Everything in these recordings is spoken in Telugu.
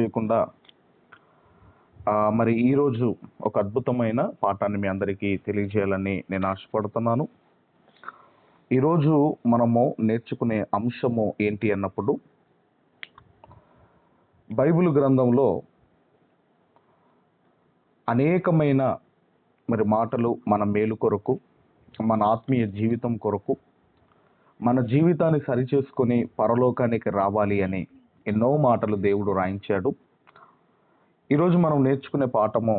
చేయకుండా మరి ఈరోజు ఒక అద్భుతమైన పాఠాన్ని మీ అందరికీ తెలియజేయాలని నేను ఆశపడుతున్నాను. ఈరోజు మనము నేర్చుకునే అంశము ఏంటి అన్నప్పుడు, బైబిల్ గ్రంథంలో అనేకమైన మాటలు మన మేలు కొరకు, మన ఆత్మీయ జీవితం కొరకు, మన జీవితాన్ని సరిచేసుకొని పరలోకానికి రావాలి అని ఎన్నో మాటలు దేవుడు రాయించాడు. ఈరోజు మనం నేర్చుకునే పాఠము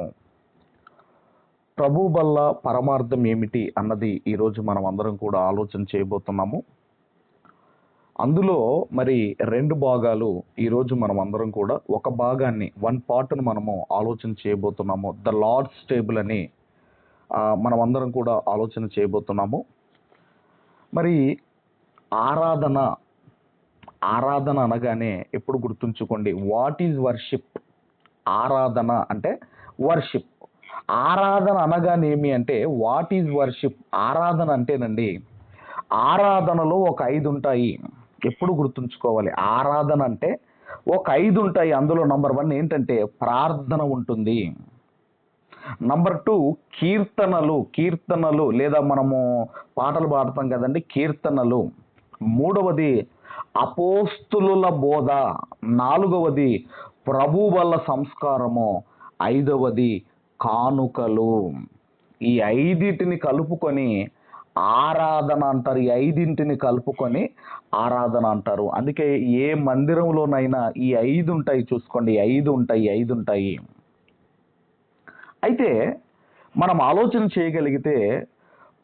ప్రభు వల్ల పరమార్థం ఏమిటి అన్నది ఈరోజు మనం అందరం కూడా ఆలోచన చేయబోతున్నాము. అందులో రెండు భాగాలు ఈరోజు మనం అందరం కూడా ఒక భాగాన్ని వన్ పార్ట్ను మనము ఆలోచన చేయబోతున్నాము. ద లార్డ్స్ టేబుల్ అని మనం అందరం కూడా ఆలోచన చేయబోతున్నాము. ఆరాధన అనగానే ఎప్పుడు గుర్తుంచుకోండి, వాట్ ఈజ్ వర్షిప్? ఆరాధన అంటే వర్షిప్. ఆరాధన అనగానే ఏమి అంటే వాట్ ఈజ్ వర్షిప్? ఆరాధన అంటేనండి, ఆరాధనలో ఒక 5 ఉంటాయి. ఎప్పుడు గుర్తుంచుకోవాలి, ఆరాధన అంటే ఒక 5 ఉంటాయి. అందులో నంబర్ 1 ఏంటంటే ప్రార్థన ఉంటుంది. నంబర్ 2 కీర్తనలు లేదా మనము పాటలు పాడతాం కదండి, కీర్తనలు. 3వది అపోస్తులుల బోధ. 4వది ప్రభు వల్ల సంస్కారము. 5వది కానుకలు. ఈ 5టిని కలుపుకొని ఆరాధన అంటారు. ఈ 5టిని కలుపుకొని ఆరాధన అంటారు. అందుకే ఏ మందిరంలోనైనా ఈ 5 ఉంటాయి. చూసుకోండి, 5 ఉంటాయి. అయితే మనం ఆలోచన చేయగలిగితే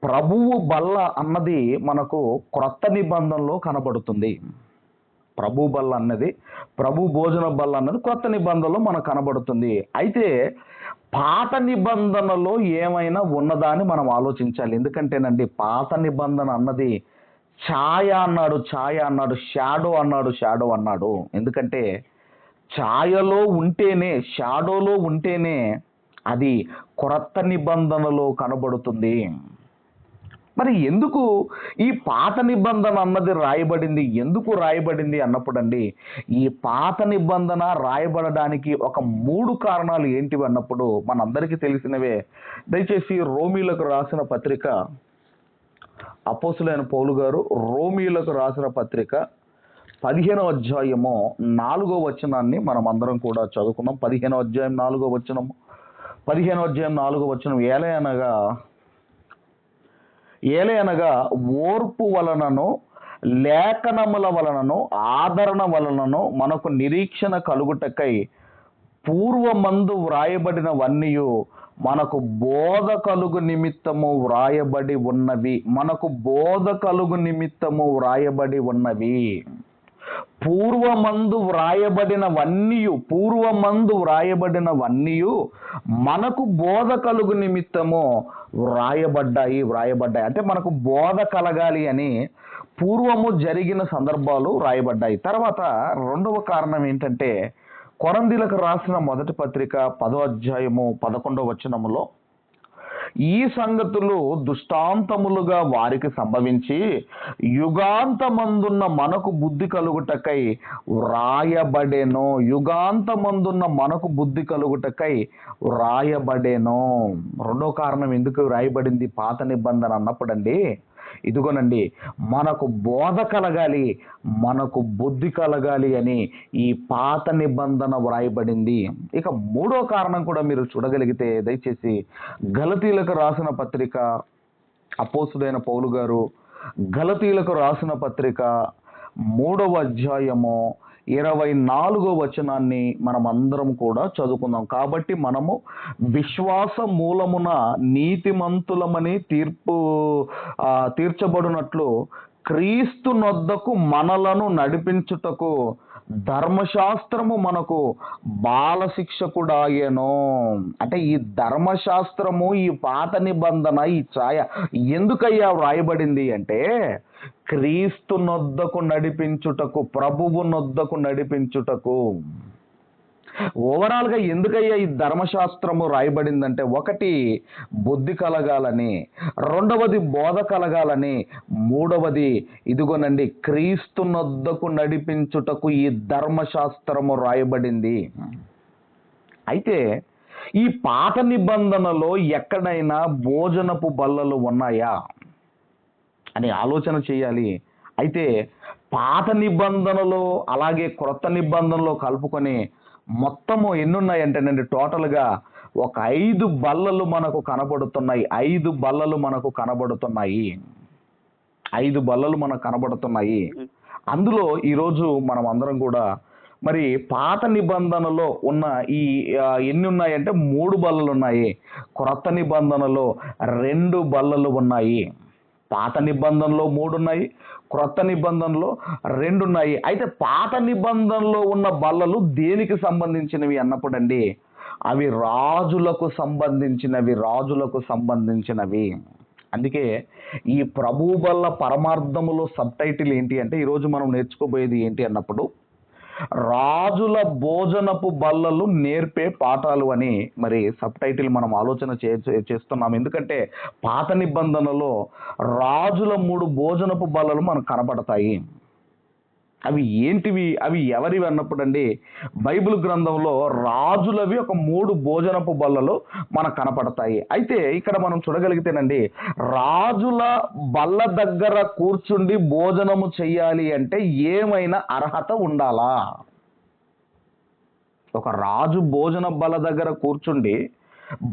ప్రభువు బల్ల అన్నది మనకు క్రొత్త నిబంధనలో కనబడుతుంది. ప్రభు బల్ల అన్నది, ప్రభు భోజన బల్ల అన్నది క్రొత్త నిబంధనలో మనకు కనబడుతుంది. అయితే పాత నిబంధనలో ఏమైనా ఉన్నదా అని మనం ఆలోచించాలి. ఎందుకంటేనండి, పాత నిబంధన అన్నది ఛాయ అన్నాడు, షాడో అన్నాడు. ఎందుకంటే ఛాయలో ఉంటేనే, షాడోలో ఉంటేనే అది క్రొత్త నిబంధనలో కనబడుతుంది. ఎందుకు ఈ పాత నిబంధన అన్నది రాయబడింది? ఎందుకు రాయబడింది అన్నప్పుడు అండి, ఈ పాత నిబంధన రాయబడడానికి ఒక 3 కారణాలు ఏంటివి అన్నప్పుడు మనందరికీ తెలిసినవే. దయచేసి రోమీలకు రాసిన పత్రిక, అపోస్తులైన పౌలు గారు రోమీలకు రాసిన పత్రిక 15వ అధ్యాయము 4వ వచనాన్ని మనం అందరం కూడా చదువుకున్నాం. 15వ అధ్యాయం 4వ వచనము. 15వ అధ్యాయం 4వ వచనం, ఏలయనగా ఓర్పు వలనను లేఖనముల వలనను ఆదరణ వలనను మనకు నిరీక్షణ కలుగుటకై పూర్వమందు వ్రాయబడినవన్నీయు మనకు బోధ కలుగు నిమిత్తము వ్రాయబడి ఉన్నవి. పూర్వమందు వ్రాయబడినవన్నీయు మనకు బోధ కలుగు నిమిత్తము వ్రాయబడ్డాయి. అంటే మనకు బోధ కలగాలి అని పూర్వము జరిగిన సందర్భాలు రాయబడ్డాయి. తర్వాత 2వ కారణం ఏంటంటే, కొరింథీయులకు రాసిన మొదటి పత్రిక 10వ అధ్యాయము 11వ వచనములో, ఈ సంగతులు దృష్టాంతములుగా వారికి సంభవించి యుగాంతమందున్న మనకు బుద్ధి కలుగుటకై వ్రాయబడెను. రెండో కారణం ఎందుకు రాయబడింది పాత నిబంధన అన్నప్పుడండి, ఇదిగోనండి, మనకు బోధ కలగాలి, మనకు బుద్ధి కలగాలి అని ఈ పాత నిబంధన వ్రాయబడింది. ఇక 3వ కారణం కూడా మీరు చూడగలిగితే, దయచేసి గలతీయులకు రాసిన పత్రిక, అపోస్తులైన పౌలు గారు గలతీయులకు రాసిన పత్రిక 3వ అధ్యాయము 24వ వచనాన్ని మనం అందరం కూడా చదువుకుందాం. కాబట్టి మనము విశ్వాస మూలమున నీతిమంతులమని తీర్చబడినట్లు క్రీస్తు నొద్దకు మనలను నడిపించుటకు ధర్మశాస్త్రము మనకు బాలశిక్షకుడాయెను. అంటే ఈ ధర్మశాస్త్రము, ఈ పాత నిబంధన, ఈ ఛాయ ఎందుకయ్యా వ్రాయబడింది అంటే, క్రీస్తు నొద్దకు నడిపించుటకు, ప్రభువు నొద్దకు నడిపించుటకు. ఓవరాల్గా ఎందుకయ్యా ఈ ధర్మశాస్త్రము రాయబడిందంటే, ఒకటి బుద్ధి కలగాలని, రెండవది బోధ కలగాలని, మూడవది ఇదిగోనండి క్రీస్తునొద్దకు నడిపించుటకు ఈ ధర్మశాస్త్రము రాయబడింది. అయితే ఈ పాత నిబంధనలో ఎక్కడైనా భోజనపు బల్లలు ఉన్నాయా అని ఆలోచన చేయాలి. అయితే పాత నిబంధనలో అలాగే క్రొత్త నిబంధనలో కలుపుకొని మొత్తము ఎన్నున్నాయంటేనండి, టోటల్గా ఒక 5 బల్లలు మనకు కనబడుతున్నాయి. 5 బల్లలు మనకు కనబడుతున్నాయి. 5 బల్లలు మనకు కనబడుతున్నాయి. అందులో ఈరోజు మనం అందరం కూడా మరి పాత నిబంధనలో ఉన్న ఈ ఎన్ని ఉన్నాయంటే 3 బల్లలు ఉన్నాయి. క్రొత్త నిబంధనలో 2 బల్లలు ఉన్నాయి. పాత నిబంధనలో 3 ఉన్నాయి, క్రొత్త నిబంధనలో 2 ఉన్నాయి. అయితే పాత నిబంధనలో ఉన్న బల్లలు దేనికి సంబంధించినవి అన్నప్పుడండి, అవి రాజులకు సంబంధించినవి. అందుకే ఈ ప్రభు బల్ల పరమార్థములో సబ్ టైటిల్ ఏంటి అంటే, ఈరోజు మనం నేర్చుకోబోయేది ఏంటి అన్నప్పుడు, రాజుల భోజనపు బల్లలు నేర్పే పాఠాలు అని మరి సబ్ టైటిల్ మనం ఆలోచన చేస్తున్నాం. ఎందుకంటే పాత నిబంధనలో రాజుల 3 భోజనపు బల్లలు మనకు కనబడతాయి. అవి ఏంటివి, అవి ఎవరివి అన్నప్పుడండి, బైబిల్ గ్రంథంలో రాజులవి ఒక 3 భోజనపు బల్లలు మనకు కనపడతాయి. అయితే ఇక్కడ మనం చూడగలిగితేనండి, రాజుల బల్ల దగ్గర కూర్చుండి భోజనము చెయ్యాలి అంటే ఏమైనా అర్హత ఉండాలా? ఒక రాజు భోజన బల్ల దగ్గర కూర్చుండి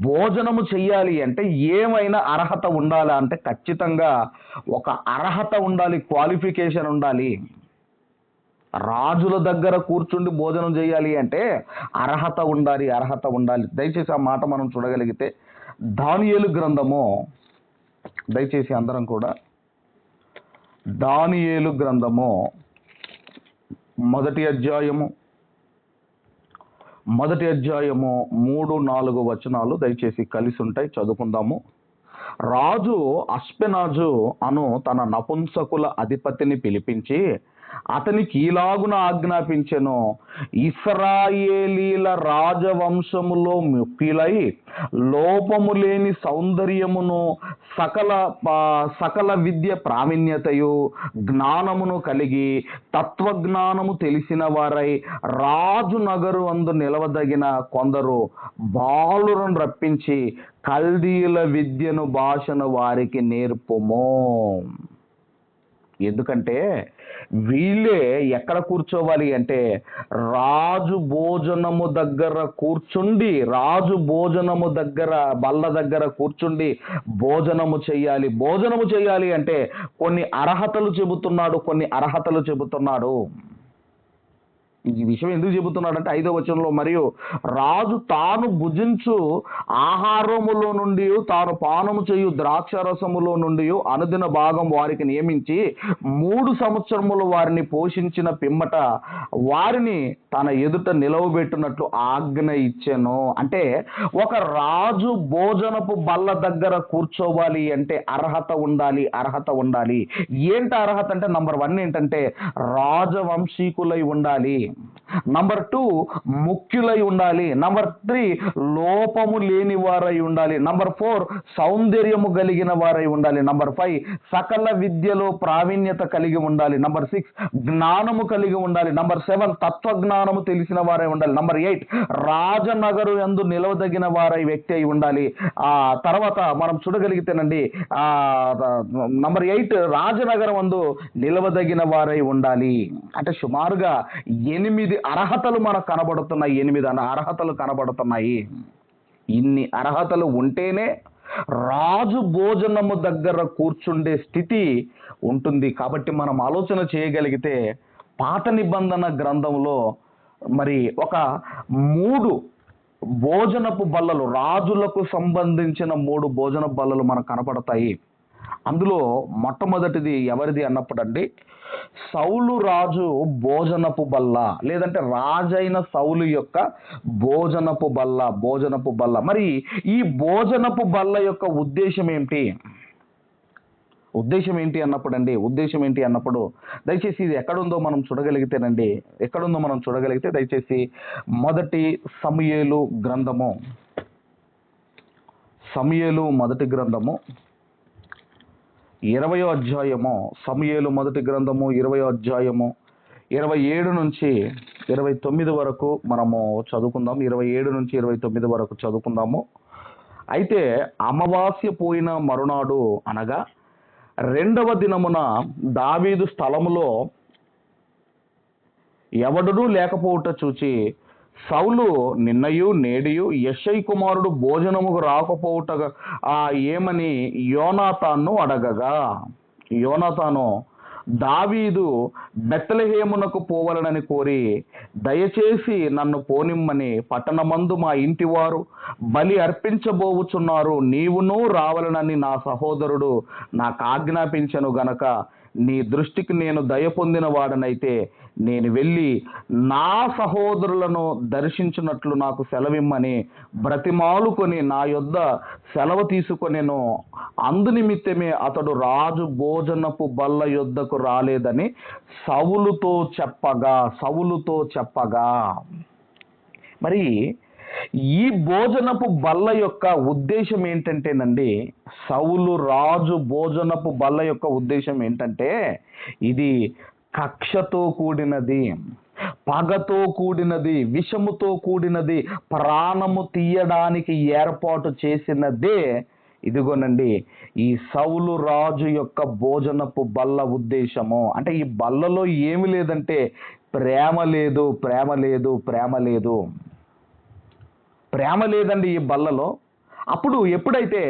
భోజనము చెయ్యాలి అంటే ఏమైనా అర్హత ఉండాలా అంటే, ఖచ్చితంగా ఒక అర్హత ఉండాలి, క్వాలిఫికేషన్ ఉండాలి. రాజుల దగ్గర కూర్చుండి భోజనం చేయాలి అంటే అర్హత ఉండాలి. దయచేసి ఆ మాట మనం చూడగలిగితే దానియేలు గ్రంథము, దయచేసి అందరం కూడా దానియేలు గ్రంథము మొదటి అధ్యాయము 3-4 వచనాలు దయచేసి కలిసి ఉంటాయి, చదువుకుందాము. రాజు అస్పెనాజు అను తన నపుంసకుల అధిపతిని పిలిపించి అతనికి ఈలాగున ఆజ్ఞాపించెను, ఇశ్రాయేలీల రాజవంశములో ముఖ్యులై లోపము లేని సౌందర్యమును సకల విద్య ప్రావీణ్యతయు జ్ఞానమును కలిగి తత్వజ్ఞానము తెలిసిన వారై రాజు నగరు అందు నిలవదగిన కొందరు బాలులను రప్పించి కల్దీయుల విద్యను భాషను వారికి నేర్పుము. ఎందుకంటే వీళ్ళే ఎక్కడ కూర్చోవాలి అంటే, రాజు భోజనము దగ్గర కూర్చుండి, బల్ల దగ్గర కూర్చుండి భోజనము చేయాలి అంటే కొన్ని అర్హతలు చెబుతున్నాడు. ఈ విషయం ఎందుకు చెబుతున్నాడంటే 5వ వచనంలో, మరియు రాజు తాను భుజించు ఆహారములో నుండి తాను పానము చేయు ద్రాక్షరసములో నుండి అనుదిన భాగం వారికి నియమించి 3 సంవత్సరములు వారిని పోషించిన పిమ్మట వారిని తన ఎదుట నిలవబెట్టినట్లు ఆజ్ఞ ఇచ్చెను. అంటే ఒక రాజు భోజనపు బల్ల దగ్గర కూర్చోవాలి అంటే అర్హత ఉండాలి. ఏంటి అర్హత అంటే, నంబర్ 1 ఏంటంటే రాజవంశీకులై ఉండాలి. నంబర్ 2 ముఖ్యులై ఉండాలి. నంబర్ 3 లోపము లేని వారై ఉండాలి. నంబర్ 4 సౌందర్యము కలిగిన వారై ఉండాలి. నంబర్ 5 సకల విద్యలో ప్రావీణ్యత కలిగి ఉండాలి. నంబర్ 6 జ్ఞానము కలిగి ఉండాలి. నంబర్ 7 తత్వజ్ఞానము తెలిసిన వారై ఉండాలి. నంబర్ 8 రాజనగరు యందు నిలవదగిన వారై వ్యక్తి అయి ఉండాలి. ఆ తర్వాత మనం చూడగలిగితేనండి, నంబర్ 8 రాజనగరం అందు నిలవదగిన వారై ఉండాలి. అంటే సుమారుగా 8 అర్హతలు మనకు కనబడుతున్నాయి. 8 అర్హతలు కనబడుతున్నాయి. ఇన్ని అర్హతలు ఉంటేనే రాజు భోజనము దగ్గర కూర్చుండే స్థితి ఉంటుంది. కాబట్టి మనం ఆలోచన చేయగలిగితే పాత నిబంధన గ్రంథంలో మరి ఒక 3 భోజనపు బల్లలు, రాజులకు సంబంధించిన 3 భోజనపు బల్లలు మనకు కనపడతాయి. అందులో మొట్టమొదటిది ఎవరిది అన్నప్పుడండి, సౌలు రాజు భోజనపు బల్ల, లేదంటే రాజైన సౌలు యొక్క భోజనపు బల్ల. మరి ఈ భోజనపు బల్ల యొక్క ఉద్దేశం ఏమిటి? ఉద్దేశం ఏంటి అన్నప్పుడు దయచేసి ఇది ఎక్కడుందో మనం చూడగలిగితే దయచేసి మొదటి సమూయేలు మొదటి గ్రంథము 20వ అధ్యాయము, సమూయేలు మొదటి గ్రంథము 20వ అధ్యాయము 27 నుంచి 29 వరకు మనము చదువుకుందాం. 27 నుంచి 29 వరకు చదువుకుందాము. అయితే అమావాస్య పోయిన మరునాడు అనగా 2వ దినమున దావీదు స్థలములో ఎవడునూ లేకపోవుట చూచి సౌలు నిన్నయు నేడియు యెషై కుమారుడు భోజనముకు రాకపోవుట ఏమని యోనాతాను అడగగా, యోనాతాను దావీదు బెత్లెహేమునకు పోవలనని కోరి, దయచేసి నన్ను పోనిమ్మని పట్టణమందు మా ఇంటివారు బలి అర్పించబోవుచున్నారు, నీవును రావాలనని నా సహోదరుడు నాకు ఆజ్ఞాపించను గనక నీ దృష్టికి నేను దయ పొందిన వాడనైతే నేను వెళ్ళి నా సహోదరులను దర్శించినట్లు నాకు సెలవిమ్మని బ్రతిమాలుకొని నా యొద్ద సెలవు తీసుకొనెను. అందునిమిత్తమే అతడు రాజు భోజనపు బల్ల యొద్దకు రాలేదని సౌలుతో చెప్పగా మరి ఈ భోజనపు బల్ల యొక్క ఉద్దేశం ఏంటంటేనండి, సౌలు రాజు భోజనపు బల్ల యొక్క ఉద్దేశం ఏంటంటే, ఇది కక్షతో కూడినది, పగతో కూడినది, విషముతో కూడినది, ప్రాణము తీయడానికి ఏర్పాటు చేసినదే ఇదిగోనండి ఈ సౌలు రాజు యొక్క భోజనపు బల్ల ఉద్దేశము. అంటే ఈ బల్లలో ఏమి లేదంటే ప్రేమ లేదండి ఈ బల్లలో. అప్పుడు ఎప్పుడైతే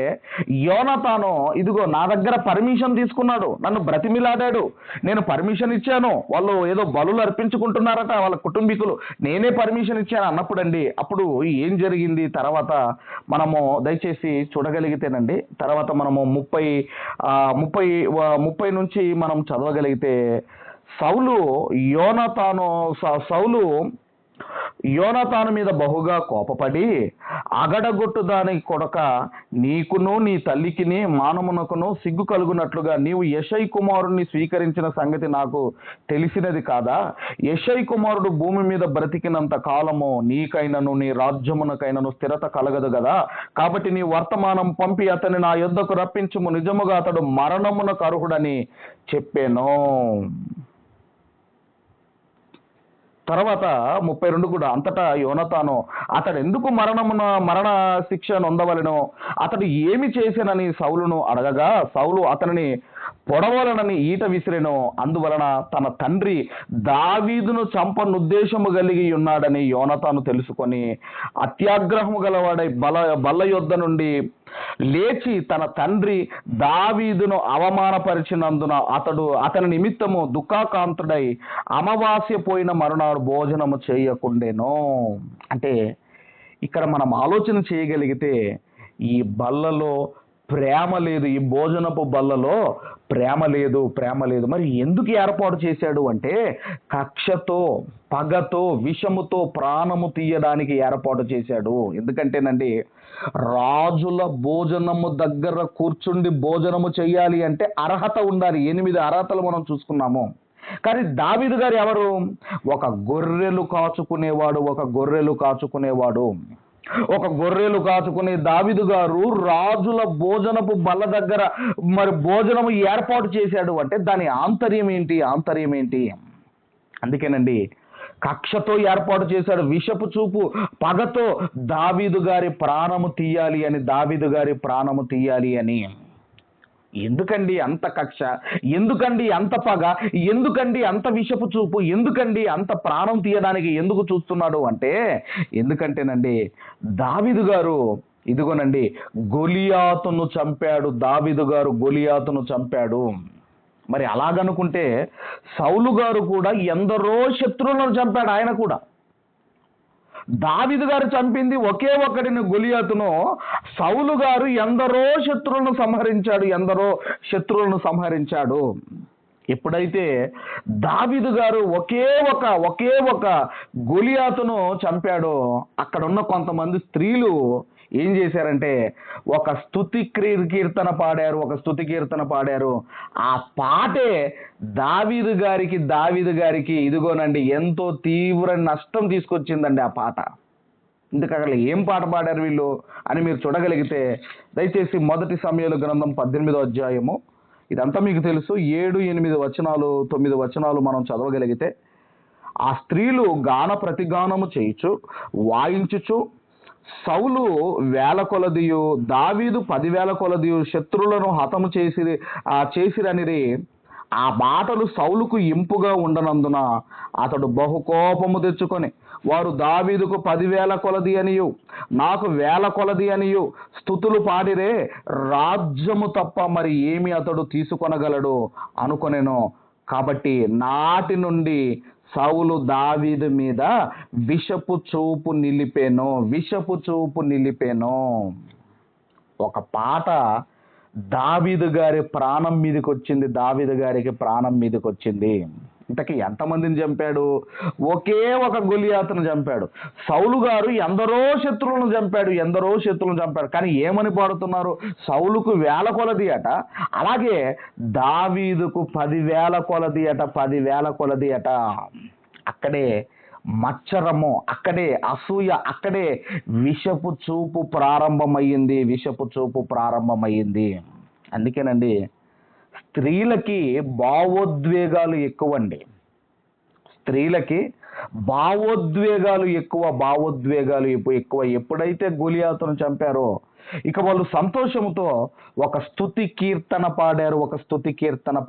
యోనాతాను ఇదిగో నా దగ్గర పర్మిషన్ తీసుకున్నాడు, నన్ను బ్రతిమిలాడాడు, నేను పర్మిషన్ ఇచ్చాను, వాళ్ళు ఏదో బలులు అర్పించుకుంటున్నారట వాళ్ళ కుటుంబీకులు, నేనే పర్మిషన్ ఇచ్చాను అన్నప్పుడండి, అప్పుడు ఏం జరిగింది తర్వాత మనము దయచేసి చూడగలిగితేనండి, తర్వాత మనము 30 నుంచి మనం చదవగలిగితే సౌలు యోనాతాను మీద బహుగా కోపపడి, అగడగొట్టు దాని కొడక, నీకును నీ తల్లికిని మానమునకును సిగ్గు కలుగునట్లుగా నీవు యెషై కుమారుణ్ణి స్వీకరించిన సంగతి నాకు తెలిసినది కాదా? యెషై కుమారుడు భూమి మీద బ్రతికినంత కాలము నీకైనను నీ రాజ్యమునకైనను స్థిరత కలగదు కదా. కాబట్టి నీ వర్తమానం పంపి అతని నా యొద్దకు రప్పించుము, నిజముగా అతడు మరణమునకు అర్హుడని చెప్పాను. తర్వాత 32 కూడా, అంతటా యోనాతాను అతడు ఎందుకు మరణ శిక్ష నొందవలెనో, అతడు ఏమి చేశానని సౌలును అడగగా, సౌలు అతనిని పొడవలనని ఈట విసిరెను. అందువలన తన తండ్రి దావీదును చంపనుద్దేశము కలిగి ఉన్నాడని యోనాతాను తెలుసుకొని అత్యాగ్రహము గలవాడై బల్ల యొద్ద నుండి లేచి తన తండ్రి దావీదును అవమానపరిచినందున అతని నిమిత్తము దుఃఖాకాంతుడై అమావాస్య పోయిన మరునాడు భోజనము చేయకుండెను. అంటే ఇక్కడ మనం ఆలోచన చేయగలిగితే ఈ బల్లలో ప్రేమ లేదు, ఈ భోజనపు బల్లలో ప్రేమ లేదు. మరి ఎందుకు ఏర్పాటు చేశాడు అంటే, కక్షతో, పగతో, విషముతో ప్రాణము తీయడానికి ఏర్పాటు చేశాడు. ఎందుకంటేనండి, రాజుల భోజనము దగ్గర కూర్చుండి భోజనము చేయాలి అంటే అర్హత ఉండాలి. 8 అర్హతలు మనం చూసుకున్నాము. కానీ దావీదు గారు ఎవరు? ఒక గొర్రెలు కాచుకునే దావీదు గారు రాజుల భోజనపు బల్ల దగ్గర మరి భోజనము ఏర్పాటు చేశాడు అంటే దాని ఆంతర్యం ఏంటి? అందుకేనండి, కక్షతో ఏర్పాటు చేశాడు, విషపు చూపు, పగతో దావీదు గారి ప్రాణము తీయాలి అని. ఎందుకండి అంత కక్ష? ఎందుకండి అంత పగ? ఎందుకండి అంత విషపు చూపు? ఎందుకండి అంత ప్రాణం తీయడానికి ఎందుకు చూస్తున్నాడు అంటే, ఎందుకంటేనండి దావీదు గారు ఇదిగోనండి గొలియాతును చంపాడు. మరి అలాగనుకుంటే సౌలు గారు కూడా ఎందరో శత్రువులను చంపాడు. ఆయన కూడా దావీదు గారు చంపింది ఒకే ఒక్కడిని, గొలియాతును. సౌలు గారు ఎందరో శత్రువులను సంహరించాడు. ఎప్పుడైతే దావీదు గారు ఒకే ఒక గొలియాతును చంపాడో, అక్కడ ఉన్న కొంతమంది స్త్రీలు ఏం చేశారంటే ఒక కీర్తన పాడారు. ఆ పాటే దావీదు గారికి ఇదిగోనండి ఎంతో తీవ్ర నష్టం తీసుకొచ్చిందండి ఆ పాట. ఇందుకు అసలు ఏం పాట పాడారు వీళ్ళు అని మీరు చూడగలిగితే దయచేసి 1 సమూయేలు గ్రంథం 18వ అధ్యాయము, ఇదంతా మీకు తెలుసు, 7, 8 వచనాలు 9 వచనాలు మనం చదవగలిగితే, ఆ స్త్రీలు గాన ప్రతిగానము చేయుచు వాయించుచు సౌలు 1000 కొలదియు దావీదు 10,000 కొలదియు శత్రువులను హతము చేసిరనిరి. ఆ మాటలు సౌలుకు ఇంపుగా ఉండనందున అతడు బహుకోపము తెచ్చుకొని, వారు దావీదుకు 10,000 కొలది అనియు నాకు 1000 కొలది అనియు స్తుతులు పాడిరే, రాజ్యము తప్ప మరి ఏమి అతడు తీసుకొనగలడు అనుకొనెను. కాబట్టి నాటి నుండి సౌలు దావీదు మీద విషపు చూపు నిలిపెను. ఒక పాట దావీదు గారి ప్రాణం మీదకి వచ్చింది. ఇంతకీ ఎంతమందిని చంపాడు? ఒకే ఒక గొలియాతును చంపాడు. సౌలు గారు ఎందరో శత్రువులను చంపాడు. కానీ ఏమని పాడుతున్నారు? సౌలుకు 1000 కొలది అట, అలాగే దావీదుకు 10,000 కొలది అట. అక్కడే మచ్చరము, అక్కడే అసూయ, అక్కడే విషపు చూపు ప్రారంభమయ్యింది. అందుకేనండి స్త్రీలకి భావోద్వేగాలు ఎక్కువ. ఎప్పుడైతే గొలియాతును చంపారో ఇక వాళ్ళు సంతోషంతో ఒక స్తుతి కీర్తన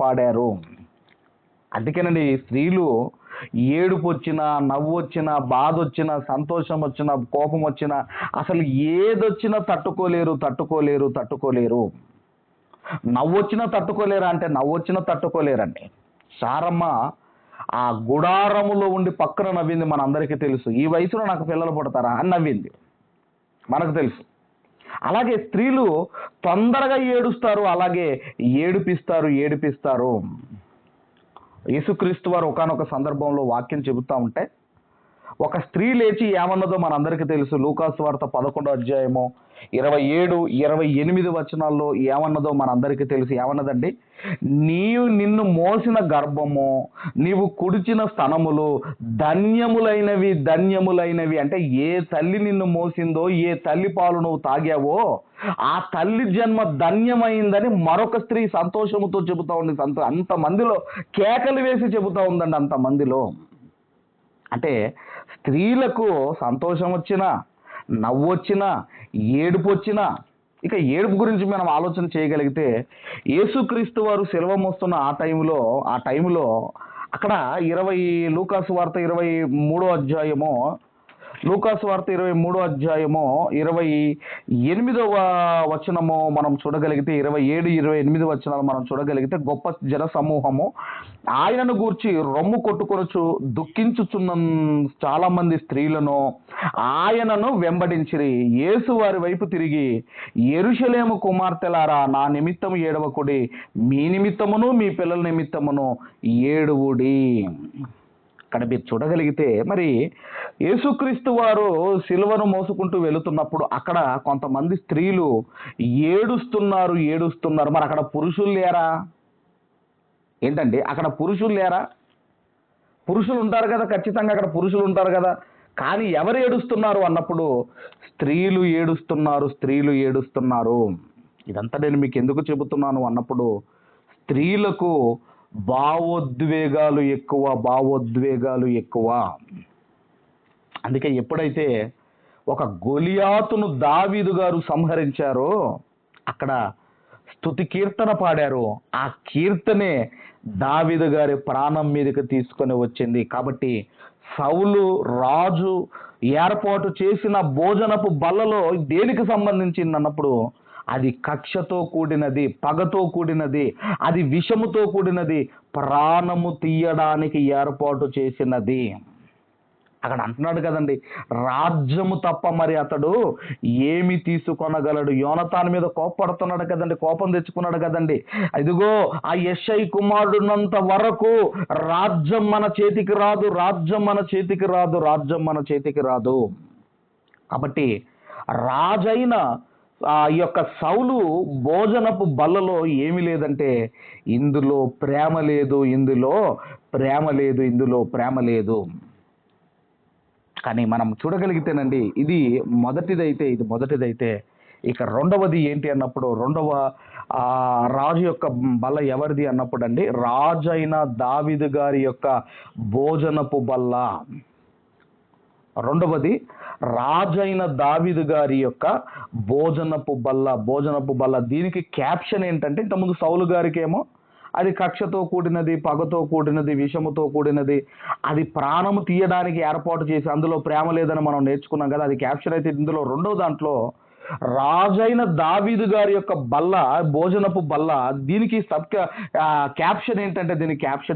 పాడారు. అందుకేనండి స్త్రీలు ఏడుపు వచ్చినా, నవ్వు వచ్చినా, బాధ వచ్చినా, సంతోషం వచ్చినా, కోపం వచ్చినా, అసలు ఏదొచ్చినా తట్టుకోలేరు. నవ్వొచ్చినా తట్టుకోలేరండి. సారమ్మ ఆ గుడారములో ఉండి పక్కన నవ్వింది, మనందరికీ తెలుసు. ఈ వయసులో నాకు పిల్లలు పుడతారా అని నవ్వింది, మనకు తెలుసు. అలాగే స్త్రీలు తొందరగా ఏడుస్తారు, అలాగే ఏడిపిస్తారు. యేసుక్రీస్తు వారు ఒకానొక సందర్భంలో వాక్యం చెబుతా ఉంటే ఒక స్త్రీ లేచి ఏమన్నదో మనందరికీ తెలుసు. లూకాసు వార్త 11వ అధ్యాయము 27, 28 వచనాల్లో ఏమన్నదో మనందరికీ తెలుసు. ఏమన్నదండి? నిన్ను మోసిన గర్భము, నీవు కుడిచిన స్తనములు ధన్యములైనవి. అంటే ఏ తల్లి నిన్ను మోసిందో, ఏ తల్లి పాలు నువ్వు తాగావో ఆ తల్లి జన్మ ధన్యమైందని మరొక స్త్రీ సంతోషముతో చెబుతా ఉంది. అంతమందిలో కేకలు వేసి చెబుతా ఉందండి. అంతమందిలో అంటే స్త్రీలకు సంతోషం వచ్చినా, నవ్వు వచ్చినా, ఏడుపు వచ్చినా, ఇక ఏడుపు గురించి మనం ఆలోచన చేయగలిగితే యేసుక్రీస్తు వారు శిలువ మోస్తున్న ఆ టైంలో అక్కడ లూకాసు వార్త 23వ అధ్యాయము 28వ వచనము మనం చూడగలిగితే, 27, 28 వచనాలు మనం చూడగలిగితే, గొప్ప జన సమూహము ఆయనను గూర్చి రొమ్ము కొట్టుకొనుచు దుఃఖించుచున్న చాలా మంది స్త్రీలను ఆయనను వెంబడించిరి. యేసు వారి వైపు తిరిగి, యెరూషలేము కుమార్తెలారా, నా నిమిత్తము ఏడవకుడి, మీ నిమిత్తమును మీ పిల్లల నిమిత్తమును ఏడువుడి. అక్కడ మీరు చూడగలిగితే మరి యేసుక్రీస్తు వారు సిలువను మోసుకుంటూ వెళుతున్నప్పుడు అక్కడ కొంతమంది స్త్రీలు ఏడుస్తున్నారు. మరి అక్కడ పురుషులు లేరా? ఏంటండి, అక్కడ పురుషులు లేరా? పురుషులు ఉంటారు కదా, ఖచ్చితంగా అక్కడ పురుషులు ఉంటారు కదా. కానీ ఎవరు ఏడుస్తున్నారు అన్నప్పుడు స్త్రీలు ఏడుస్తున్నారు. ఇదంతా నేను మీకు ఎందుకు చెబుతున్నాను అన్నప్పుడు, స్త్రీలకు భావోద్వేగాలు ఎక్కువ. అందుకే ఎప్పుడైతే ఒక గొలియాతును దావీదు గారు సంహరించారో అక్కడ స్తుతి కీర్తన పాడారో ఆ కీర్తనే దావీదు గారి ప్రాణం మీదకి తీసుకొని వచ్చింది. కాబట్టి సౌలు రాజు ఏర్పాటు చేసిన భోజనపు బల్లలో దేనికి సంబంధించింది అన్నప్పుడు అది కక్షతో కూడినది, పగతో కూడినది, అది విషముతో కూడినది, ప్రాణము తీయడానికి ఏర్పాటు చేసినది. అక్కడ అంటున్నాడు కదండి, రాజ్యము తప్ప మరి అతడు ఏమి తీసుకొనగలడు. యోనతాను మీద కోపడుతున్నాడు కదండి, కోపం తెచ్చుకున్నాడు కదండి. ఇదిగో ఆ యెషై కుమారుడున్నంత వరకు రాజ్యం మన చేతికి రాదు. కాబట్టి రాజైన ఈ యొక్క సౌలు భోజనపు బల్లలో ఏమి లేదంటే ఇందులో ప్రేమ లేదు, ఇందులో ప్రేమ లేదు, ఇందులో ప్రేమ లేదు. కానీ మనం చూడగలిగితేనండి ఇది మొదటిదైతే ఇక రెండవది ఏంటి అన్నప్పుడు, రెండవ రాజు యొక్క బల్ల ఎవరిది అన్నప్పుడు అండి, రాజైన దావీదు గారి యొక్క భోజనపు బల్ల. రెండవది రాజైన దావీదు గారి యొక్క భోజనపు బల్ల. దీనికి క్యాప్షన్ ఏంటంటే, ఇంతకుముందు సౌలు గారికి ఏమో అది కక్షతో కూడినది, పగతో కూడినది, విషముతో కూడినది, అది ప్రాణము తీయడానికి ఏర్పాటు చేసి అందులో ప్రేమ లేదని మనం నేర్చుకున్నాం కదా, అది క్యాప్షన్. అయితే ఇందులో రెండవ దాంట్లో రాజైన దావీదు గారి యొక్క బల్ల, భోజనపు బల్ల, దీనికి క్యాప్షన్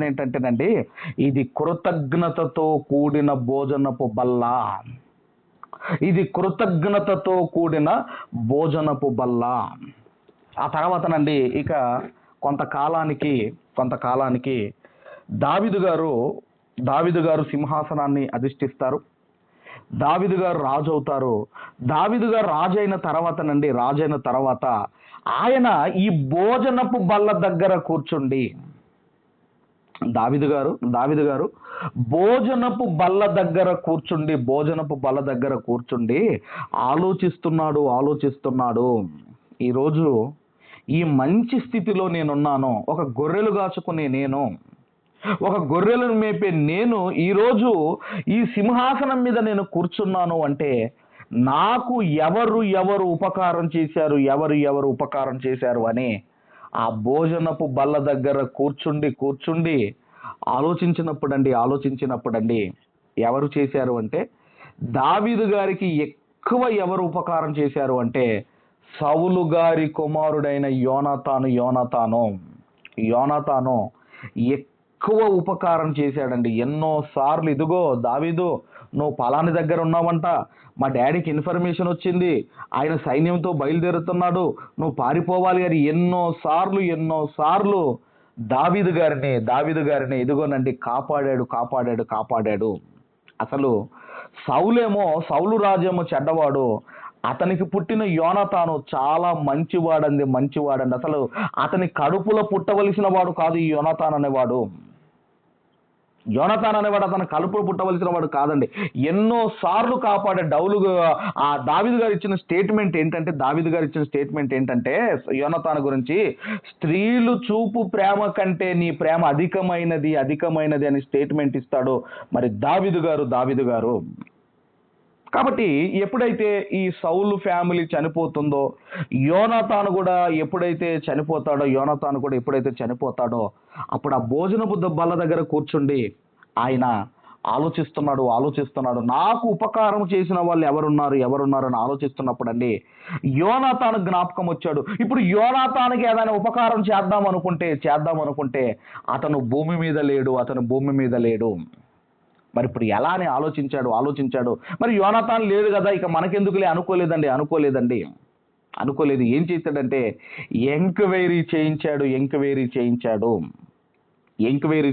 ఏంటంటేనండి, ఇది కృతజ్ఞతతో కూడిన భోజనపు బల్ల. ఇది కృతజ్ఞతతో కూడిన భోజనపు బల్ల. ఆ తర్వాతనండి ఇక కొంతకాలానికి దావీదు గారు సింహాసనాన్ని అధిష్ఠిస్తారు. దావీదు గారు రాజు అవుతారు. దావీదు గారు రాజు అయిన తర్వాత ఆయన ఈ భోజనపు బల్ల దగ్గర కూర్చుండి, దావీదు గారు భోజనపు బల్ల దగ్గర కూర్చుండి ఆలోచిస్తున్నాడు. ఈరోజు ఈ మంచి స్థితిలో నేనున్నాను. ఒక గొర్రెలు కాచుకునే నేను, ఒక గొర్రెలను మేపే నేను ఈరోజు ఈ సింహాసనం మీద నేను కూర్చున్నాను అంటే నాకు ఎవరు ఉపకారం చేశారు అని ఆ భోజనపు బల్ల దగ్గర కూర్చుండి ఆలోచించినప్పుడండి ఎవరు చేశారు అంటే, దావీదు గారికి ఎక్కువ ఎవరు ఉపకారం చేశారు అంటే సౌలు గారి కుమారుడైన యోనాతాను ఎక్కువ ఉపకారం చేశాడండి. ఎన్నోసార్లు, ఇదిగో దావీదు, నువ్వు పలాని దగ్గర ఉన్నావంట, మా డాడీకి ఇన్ఫర్మేషన్ వచ్చింది, ఆయన సైన్యంతో బయలుదేరుతున్నాడు, నువ్వు పారిపోవాలి అని ఎన్నోసార్లు దావీదు గారిని ఇదిగోనండి కాపాడాడు. అసలు సౌలు రాజేమో చెడ్డవాడు, అతనికి పుట్టిన యోనాతాను చాలా మంచివాడండి. అసలు అతని కడుపులో పుట్టవలసిన వాడు కాదు ఈ యోనాతాన్ అనేవాడు అతని కడుపులో పుట్టవలసిన వాడు కాదండి. ఎన్నో సార్లు కాపాడే దావీదు గారు ఇచ్చిన స్టేట్మెంట్ ఏంటంటే యోనాతాను గురించి, స్త్రీలు చూపు ప్రేమ కంటే నీ ప్రేమ అధికమైనది అని స్టేట్మెంట్ ఇస్తాడు మరి దావీదు గారు. కాబట్టి ఎప్పుడైతే ఈ సౌలు ఫ్యామిలీ చనిపోతుందో, యోనాతాను కూడా ఎప్పుడైతే చనిపోతాడో అప్పుడు ఆ భోజనపు బల్ల దగ్గర కూర్చుండి ఆయన ఆలోచిస్తున్నాడు. నాకు ఉపకారం చేసిన వాళ్ళు ఎవరున్నారు అని ఆలోచిస్తున్నప్పుడు అండి యోనాతాను జ్ఞాపకం వచ్చాడు. ఇప్పుడు యోనాతానుకి ఏదైనా ఉపకారం చేద్దాం అనుకుంటే అతను భూమి మీద లేడు. మరి ఇప్పుడు ఎలా అని ఆలోచించాడు. మరి యోనాతాన్ లేడు కదా, ఇక మనకెందుకులే అనుకోలేదండి. ఏం చేశాడంటే ఎంక్వైరీ చేయించాడు. ఎంక్వైరీ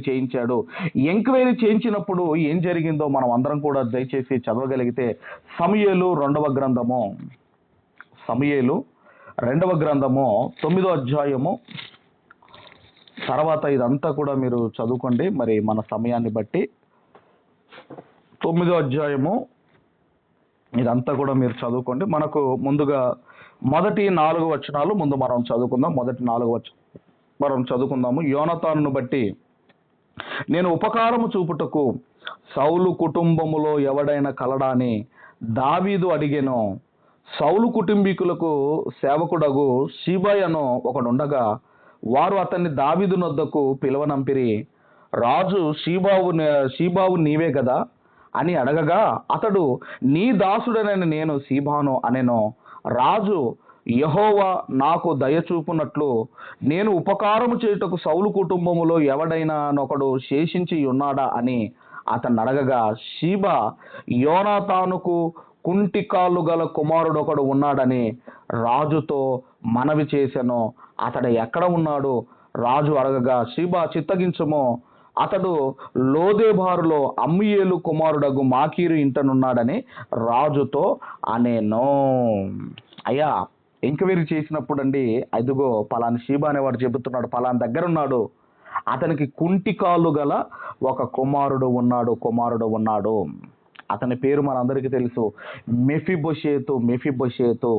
చేయించినప్పుడు ఏం జరిగిందో మనం అందరం కూడా దయచేసి చదవగలిగితే, సమూయేలు 2వ గ్రంథము 9వ అధ్యాయము తర్వాత ఇదంతా కూడా మీరు చదువుకోండి మరి మన సమయాన్ని బట్టి. 9వ అధ్యాయము ఇదంతా కూడా మీరు చదువుకోండి. మనకు ముందుగా మొదటి 4 వచనాలు ముందు మనం చదువుకుందాం. యోనాతానును బట్టి నేను ఉపకారము చూపుటకు సౌలు కుటుంబములో ఎవడైనా కలడా అని దావీదు అడిగెను. సౌలు కుటుంబీకులకు సేవకుడగు షీబాయను ఒకడుండగా వారు అతన్ని దావీదు నొద్దకు పిలువనంపిరి. రాజు షీబావు నీవే కదా అని అడగగా అతడు, నీ దాసుడనని నేను సీబాను అనెను. రాజు, యెహోవా నాకు దయచూపునట్లు నేను ఉపకారము చేయుటకు సౌలు కుటుంబములో ఎవడైనా నొకడు శేషించి ఉన్నాడా అని అతన్ని అడగగా, షీబా, యోనాతానుకు కుంటికాళ్ళు గల కుమారుడొకడు ఉన్నాడని రాజుతో మనవి చేసెను. అతడు ఎక్కడ ఉన్నాడు? రాజు అడగగా, షీబా చిత్తగించుము, అతడు లోదేబారులో అమ్మియేలు కుమారుడగు మాకీరు ఇంటనున్నాడని రాజుతో అనేను. అయ్యా, ఎంక్వైరీ చేసినప్పుడు అండి, అదిగో పలాని షీబా అనేవాడు చెబుతున్నాడు, పలాని దగ్గర ఉన్నాడు, అతనికి కుంటి కాళ్ళు గల ఒక కుమారుడు ఉన్నాడు. అతని పేరు మనందరికీ తెలుసు, మెఫిబోషేతు.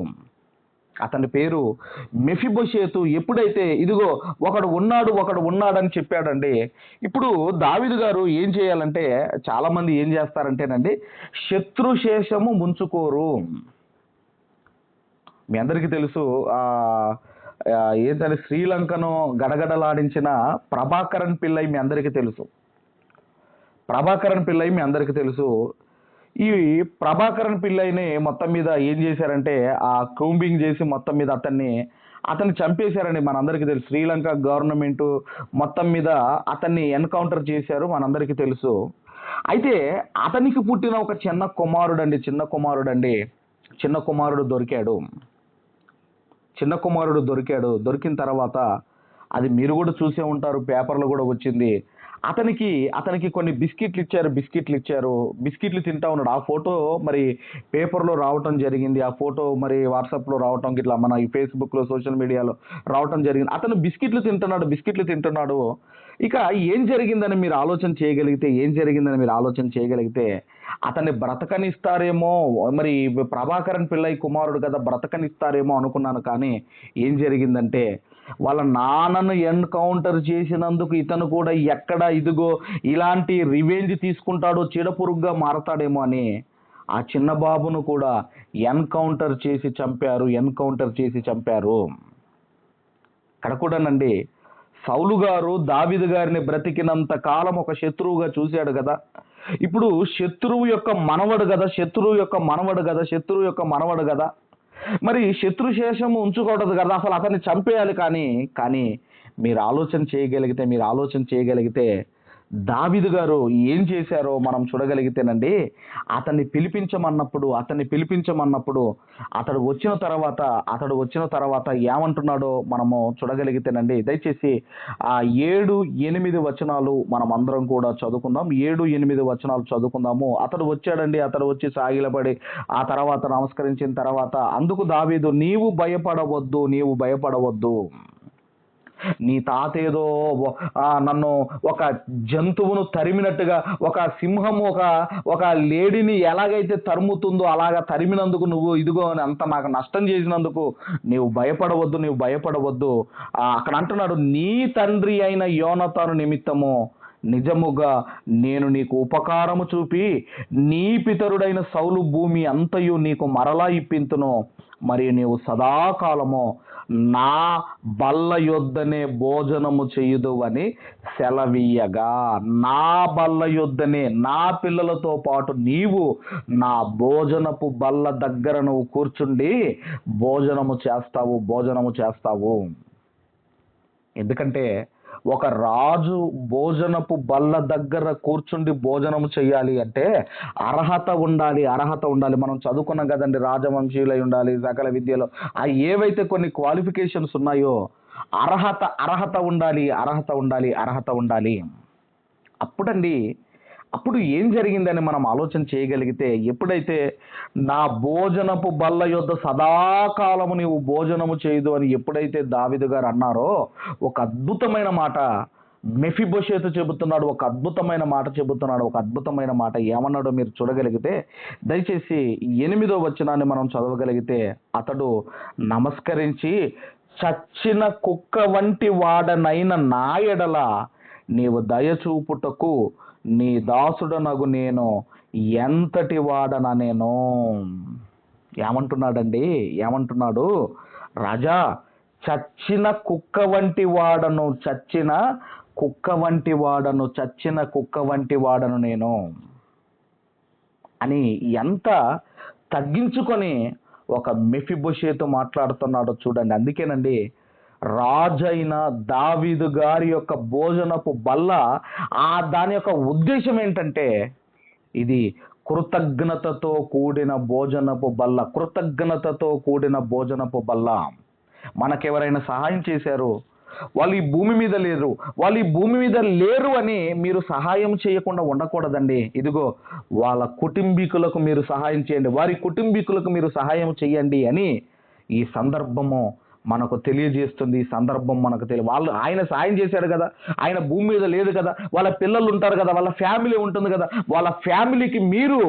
అతని పేరు మెఫిబోషేతు. ఎప్పుడైతే ఇదిగో ఒకడు ఉన్నాడని చెప్పాడండి, ఇప్పుడు దావీదు గారు ఏం చేయాలంటే, చాలా మంది ఏం చేస్తారంటేనండి, శత్రుశేషము ముంచుకోరు. మీ అందరికీ తెలుసు, ఏంటంటే శ్రీలంకను గడగడలాడించిన ప్రభాకరన్ పిల్లై మీ అందరికీ తెలుసు. ఈ ప్రభాకరన్ పిల్లైని మొత్తం మీద ఏం చేశారంటే, ఆ కూంబింగ్ చేసి మొత్తం మీద అతన్ని చంపేశారండి. మనందరికీ తెలుసు. శ్రీలంక గవర్నమెంట్ మొత్తం మీద అతన్ని ఎన్కౌంటర్ చేశారు, మనందరికీ తెలుసు. అయితే అతనికి పుట్టిన ఒక చిన్న కుమారుడు దొరికాడు. దొరికిన తర్వాత అది మీరు కూడా చూసే ఉంటారు, పేపర్లో కూడా వచ్చింది. అతనికి కొన్ని బిస్కెట్లు ఇచ్చారు. బిస్కెట్లు తింటా ఉన్నాడు. ఆ ఫోటో మరి పేపర్లో రావటం జరిగింది. ఆ ఫోటో మరి వాట్సాప్లో రావటం, ఇట్లా మన ఈ ఫేస్బుక్లో, సోషల్ మీడియాలో రావటం జరిగింది. అతను బిస్కెట్లు తింటున్నాడు. ఇక ఏం జరిగిందని మీరు ఆలోచన చేయగలిగితే అతన్ని బ్రతకనిస్తారేమో, మరి ప్రభాకరన్ పిల్లై కుమారుడు కదా, బ్రతకనిస్తారేమో అనుకున్నాను. కానీ ఏం జరిగిందంటే, వాళ్ళ నాన్నను ఎన్కౌంటర్ చేసినందుకు ఇతను కూడా ఇదిగో ఇలాంటి రివెంజ్ తీసుకుంటాడో, చీడపురుగుగా మారతాడేమో అని ఆ చిన్న బాబును కూడా ఎన్కౌంటర్ చేసి చంపారు. ఇక్కడ కూడానండి, సౌలు గారు దావీదు గారిని బ్రతికినంత కాలం ఒక శత్రువుగా చూశాడు కదా. ఇప్పుడు శత్రువు యొక్క మనవడు కదా, మరి శత్రుశేషము ఉంచకూడదు కదా, అసలు అతన్ని చంపేయాలి. కానీ మీరు ఆలోచన చేయగలిగితే దావీదు గారు ఏం చేశారో మనం చూడగలిగితేనండి, అతన్ని పిలిపించమన్నప్పుడు అతడు వచ్చిన తర్వాత ఏమంటున్నాడో మనము చూడగలిగితేనండి, దయచేసి ఆ 7-8 వచనాలు మనం అందరం కూడా చదువుకుందాం. 7-8 వచనాలు చదువుకుందాము. అతడు వచ్చి సాగిలపడి ఆ తర్వాత నమస్కరించిన తర్వాత, అందుకు దావీదు, నీవు భయపడవద్దు, నీ తాత ఏదో నన్ను ఒక జంతువును తరిమినట్టుగా, ఒక సింహము ఒక లేడీని ఎలాగైతే తరుముతుందో అలాగా తరిమినందుకు నువ్వు ఇదిగో అంత నాకు నష్టం చేసినందుకు నీవు భయపడవద్దు. అక్కడ అంటున్నాడు, నీ తండ్రి అయిన యోనతాను నిమిత్తము నిజముగా నేను నీకు ఉపకారము చూపి నీ పితరుడైన సౌలు భూమి అంతయు నీకు మరలా ఇప్పింతును. మరియు నీవు సదాకాలము నా బల్ల యొద్దనే భోజనము చేయుదు అని సెలవీయగా, నా బల్ల యొద్దనే, నా పిల్లలతో పాటు నీవు నా భోజనపు బల్ల దగ్గర నువ్వు కూర్చుండి భోజనము చేస్తావు. ఎందుకంటే ఒక రాజు భోజనపు బల్ల దగ్గర కూర్చుండి భోజనము చేయాలి అంటే అర్హత ఉండాలి. మనం చదువుకున్నాం కదండి, రాజవంశీయులై ఉండాలి, సకల విద్యలో ఏవైతే కొన్ని క్వాలిఫికేషన్స్ ఉన్నాయో అర్హత ఉండాలి. అప్పుడు ఏం జరిగిందని మనం ఆలోచన చేయగలిగితే, ఎప్పుడైతే నా భోజనపు బల్ల యొద్ద సదాకాలము నీవు భోజనము చేయదు అని ఎప్పుడైతే దావీదు గారు అన్నారో, ఒక అద్భుతమైన మాట మెఫిబోషేతు చెబుతున్నాడు. ఒక అద్భుతమైన మాట ఏమన్నాడో మీరు చూడగలిగితే, దయచేసి 8వ వచనాన్ని మనం చదవగలిగితే, అతడు నమస్కరించి, చచ్చిన కుక్క వంటి వాడనైన నా ఎడల నీవు దయచూపుటకు నీ దాసుడనగు నేను ఎంతటి వాడన నేను. ఏమంటున్నాడు రాజా, చచ్చిన కుక్క వంటి వాడను నేను అని ఎంత తగ్గించుకొని ఒక మెఫిబోషేతు మాట్లాడుతున్నాడో చూడండి. అందుకేనండి రాజైన దావీదు గారి యొక్క భోజనపు బల్ల, దాని యొక్క ఉద్దేశం ఏంటంటే, ఇది కృతజ్ఞతతో కూడిన భోజనపు బల్ల. మనకెవరైనా సహాయం చేశారు, వాళ్ళు ఈ భూమి మీద లేరు, వాళ్ళు ఈ భూమి మీద లేరు అని మీరు సహాయం చేయకుండా ఉండకూడదండి. ఇదిగో వాళ్ళ కుటుంబీకులకు మీరు సహాయం చేయండి, వారి కుటుంబీకులకు మీరు సహాయం చేయండి అని ఈ సందర్భము మనకు తెలియజేస్తుంది. ఈ సందర్భం మనకు వాళ్ళు ఆయన సాయం చేశాడు కదా, ఆయన భూమి మీద లేదు కదా, వాళ్ళ పిల్లలు ఉంటారు కదా, వాళ్ళ ఫ్యామిలీ ఉంటుంది కదా, వాళ్ళ ఫ్యామిలీకి మీరు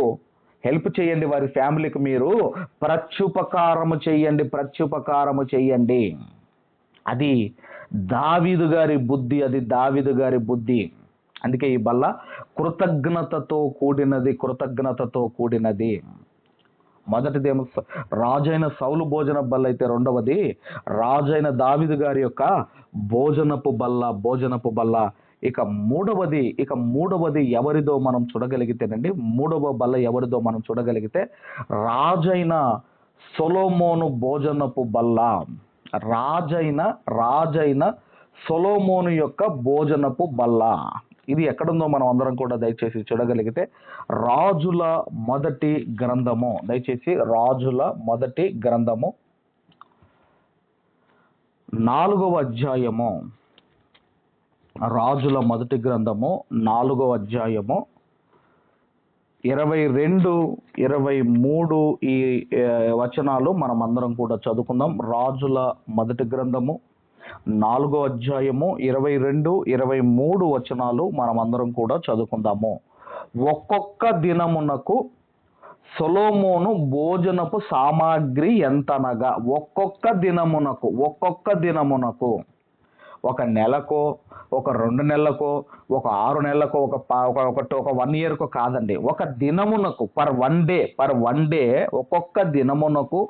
హెల్ప్ చేయండి, వారి ఫ్యామిలీకి మీరు ప్రత్యుపకారము చేయండి, ప్రత్యుపకారము చేయండి. అది దావీదు గారి బుద్ధి, అది దావీదు గారి బుద్ధి. అందుకే ఈ బల్ల కృతజ్ఞతతో కూడినది, కృతజ్ఞతతో కూడినది. మొదటిదేమో రాజైన సౌలు భోజన బల్ల అయితే, రెండవది రాజైన దావీదు గారి యొక్క భోజనపు బల్ల, భోజనపు బల్ల. ఇక మూడవది ఎవరిదో మనం చూడగలిగితేనండి, మూడవ బల్ల ఎవరిదో మనం చూడగలిగితే రాజైన సొలొమోను భోజనపు బల్ల. రాజైన సొలొమోను యొక్క భోజనపు బల్ల. ఇది ఎక్కడుందో మనం అందరం కూడా దయచేసి చూడగలిగితే రాజుల మొదటి గ్రంథము, దయచేసి రాజుల మొదటి గ్రంథము 4వ అధ్యాయము, రాజుల మొదటి గ్రంథము 4వ అధ్యాయము 22, 23 ఈ వచనాలు మనం అందరం కూడా చదువుకుందాం. రాజుల మొదటి గ్రంథము 4వ అధ్యాయము 22, 23 వచనాలు మనం అందరం కూడా చదువుకుందాము. ఒక్కొక్క దినమునకు సొలొమోను భోజనపు సామాగ్రి ఎంతనగా, ఒక్కొక్క దినమునకు ఒక నెలకో, ఒక 2 నెలలకో, ఒక 6 నెలలకో, ఒక 1 ఇయర్కో కాదండి, ఒక దినమునకు, పర్ వన్ డే ఒక్కొక్క దినమునకు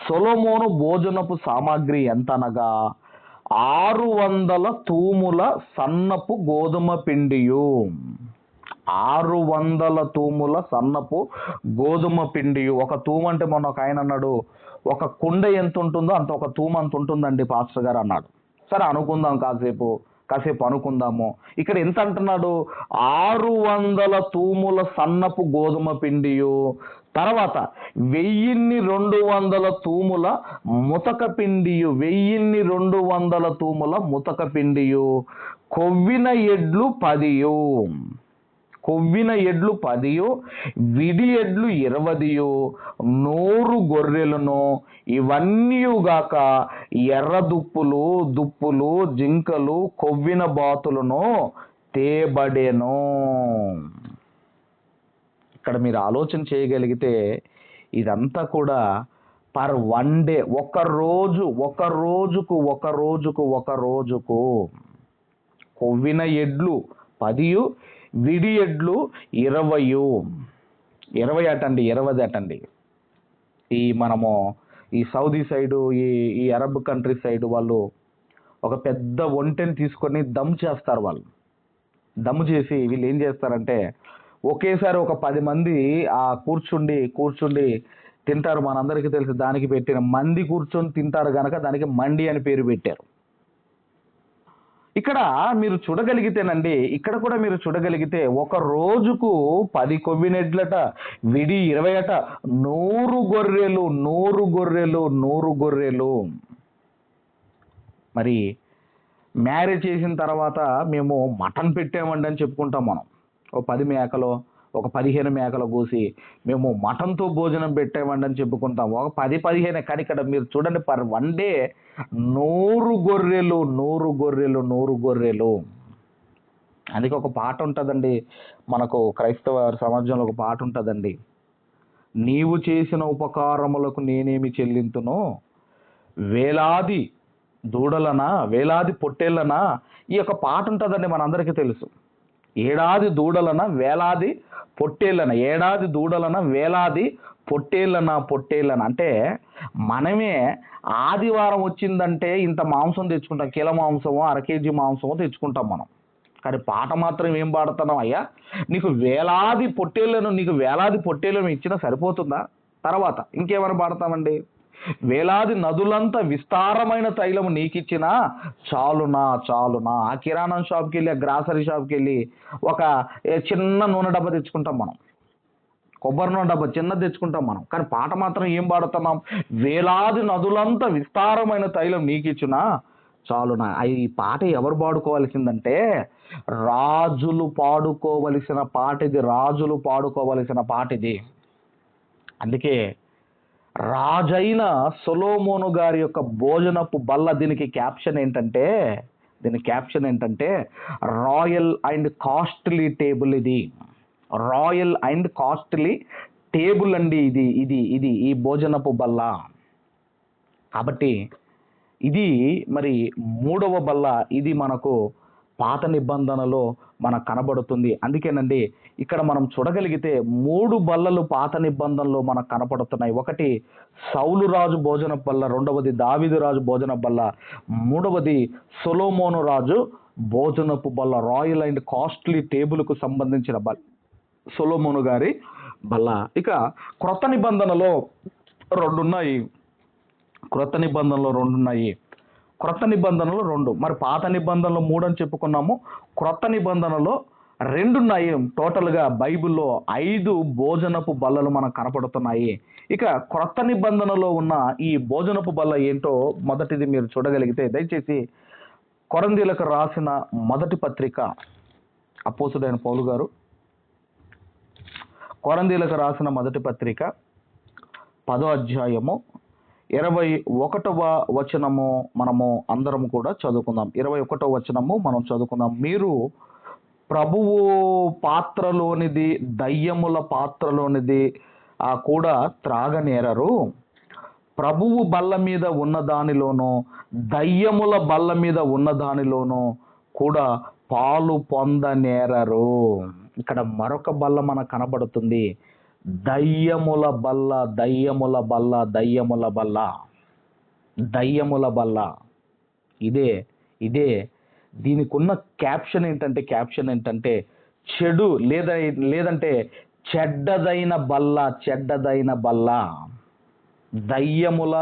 సొలొమోను భోజనపు సామాగ్రి ఎంతనగా 600 తూముల సన్నపు గోధుమ పిండియు. 600 తూముల సన్నపు గోధుమ పిండియు. ఒక తూము అంటే మొన్న ఒక ఆయన అన్నాడు, ఒక కుండ ఎంత ఉంటుందో అంత ఒక తూము అంత ఉంటుందండి పాస్టర్ గారు అన్నాడు. సరే అనుకుందాం, కాసేపు అనుకుందాము. ఇక్కడ ఎంత అంటున్నాడు? 600 తూముల సన్నపు గోధుమ పిండియు, తర్వాత 1200 తూముల ముతక పిండియు, 1200 తూముల ముతక పిండియు, కొవ్విన ఎడ్లు 10, విడి ఎడ్లు 20, 100 గొర్రెలను, ఇవన్నీగాక ఎర్ర దుప్పులు, జింకలు, కొవ్విన బాతులను తేబడెను. ఇక్కడ మీరు ఆలోచన చేయగలిగితే ఇదంతా కూడా పర్ వన్ డే, ఒక రోజుకు కొవ్విన ఎడ్లు 10, విడి ఎడ్లు 20 అటండి. మనము ఈ సౌదీ సైడు, ఈ అరబ్ కంట్రీ సైడ్ వాళ్ళు ఒక పెద్ద ఒంటెని తీసుకొని దమ్ చేస్తారు. వాళ్ళు దమ్ చేసి వీళ్ళు ఏం చేస్తారంటే ఒకేసారి ఒక 10 మంది ఆ కూర్చుండి తింటారు. మనందరికీ తెలుసు, దానికి పెట్టిన మంది కూర్చొని తింటారు కనుక దానికి మండి అని పేరు పెట్టారు. ఇక్కడ మీరు చూడగలిగితేనండి, ఇక్కడ కూడా మీరు చూడగలిగితే ఒక రోజుకు 10 కొవ్వినెడ్లట, విడి 20 అట, 100 గొర్రెలు. మరి మ్యారేజ్ చేసిన తర్వాత మేము మటన్ పెట్టామండి అని చెప్పుకుంటాం. మనం ఒక 10 మేకలో, ఒక 15 మేకలు కోసి మేము మటన్తో భోజనం పెట్టామండి అని చెప్పుకుంటాం. ఒక 10-15 కానీ ఇక్కడ మీరు చూడండి, పర్ వన్ డే 100 గొర్రెలు. అందుకే ఒక పాట ఉంటుందండి మనకు, క్రైస్తవ సమాజంలో ఒక పాట ఉంటుందండి, నీవు చేసిన ఉపకారములకు నేనేమి చెల్లింతును, వేలాది దూడలనా, వేలాది పొట్టేళ్ళనా. ఈ యొక్క పాట ఉంటుందండి, మనందరికీ తెలుసు. ఏడాది దూడలన వేలాది పొట్టేళ్ళన, అంటే మనమే ఆదివారం వచ్చిందంటే ఇంత మాంసం తెచ్చుకుంటాం, కిలో మాంసమో, 1/2 కేజీ మాంసమో తెచ్చుకుంటాం మనం. కానీ పాట మాత్రం ఏం పాడుతున్నాం? అయ్యా నీకు వేలాది పొట్టేళ్ళను ఇచ్చినా సరిపోతుందా? తర్వాత ఇంకేమైనా పాడతామండి? వేలాది నదులంతా విస్తారమైన తైలము నీకిచ్చినా చాలునా. ఆ కిరాణా షాప్కి వెళ్ళి, ఆ గ్రాసరీ షాప్కి వెళ్ళి ఒక చిన్న నూనె డబ్బా తెచ్చుకుంటాం మనం, కొబ్బరి నూనె డబ్బా చిన్నది తెచ్చుకుంటాం మనం. కానీ పాట మాత్రం ఏం పాడుతున్నాం? వేలాది నదులంతా విస్తారమైన తైలం నీకిచ్చినా చాలునా. ఈ పాట ఎవరు పాడుకోవాల్సిందంటే రాజులు పాడుకోవలసిన పాట ఇది, రాజులు పాడుకోవలసిన పాట ఇది. అందుకే రాజైన సొలొమోను గారి యొక్క భోజనపు బల్ల, దీనికి క్యాప్షన్ ఏంటంటే రాయల్ అండ్ కాస్ట్లీ టేబుల్. ఇది రాయల్ అండ్ కాస్ట్లీ టేబుల్ అండి. ఇది ఇది ఇది ఈ భోజనపు బల్ల. కాబట్టి ఇది మరి మూడవ బల్ల. ఇది మనకు పాత నిబంధనలో మనకు కనబడుతుంది. అందుకేనండి ఇక్కడ మనం చూడగలిగితే 3 బల్లలు పాత నిబంధనలో మనకు కనపడుతున్నాయి. ఒకటి సౌలు రాజు భోజన బల్ల, రెండవది దావీదు రాజు భోజన బల్ల, మూడవది సొలొమోను రాజు భోజనపు బల్ల, రాయల్ అండ్ కాస్ట్లీ టేబుల్కు సంబంధించిన బల్ల, సొలొమోను గారి బల్ల. ఇక క్రొత్త నిబంధనలో 2 ఉన్నాయి. క్రొత్త నిబంధనలో 2, మరి పాత నిబంధనలో 3 అని చెప్పుకున్నాము. క్రొత్త నిబంధనలో 2 ఉన్నాయి. టోటల్గా బైబిల్లో 5 భోజనపు బల్లలు మనకు కనపడుతున్నాయి. ఇక క్రొత్త నిబంధనలో ఉన్న ఈ భోజనపు బల్ల ఏంటో మొదటిది మీరు చూడగలిగితే, దయచేసి కొరింథీయులకు రాసిన మొదటి పత్రిక, అపోస్తుడైన పౌలు గారు కొరింథీయులకు రాసిన మొదటి పత్రిక 10వ అధ్యాయము 21వ వచనము మనము అందరం కూడా చదువుకుందాం. 21వ వచనము మనం చదువుకుందాం. మీరు ప్రభువు పాత్రలోనిది దయ్యముల పాత్రలోనిది కూడా త్రాగనేరరు. ప్రభువు బల్ల మీద ఉన్న దానిలోనూ దయ్యముల బల్ల మీద ఉన్న దానిలోనూ కూడా పాలు పొందనేరరు. ఇక్కడ మరొక బల్ల మనకు కనబడుతుంది. దయ్యముల బల్ల, దయ్యముల బల్ల, దయ్యముల బల్ల, దయ్యముల బల్ల. ఇదే దీనికి ఉన్న క్యాప్షన్ ఏంటంటే చెడు లేదంటే చెడ్డదైన బల్ల, చెడ్డదైన బల్ల, దయ్యముల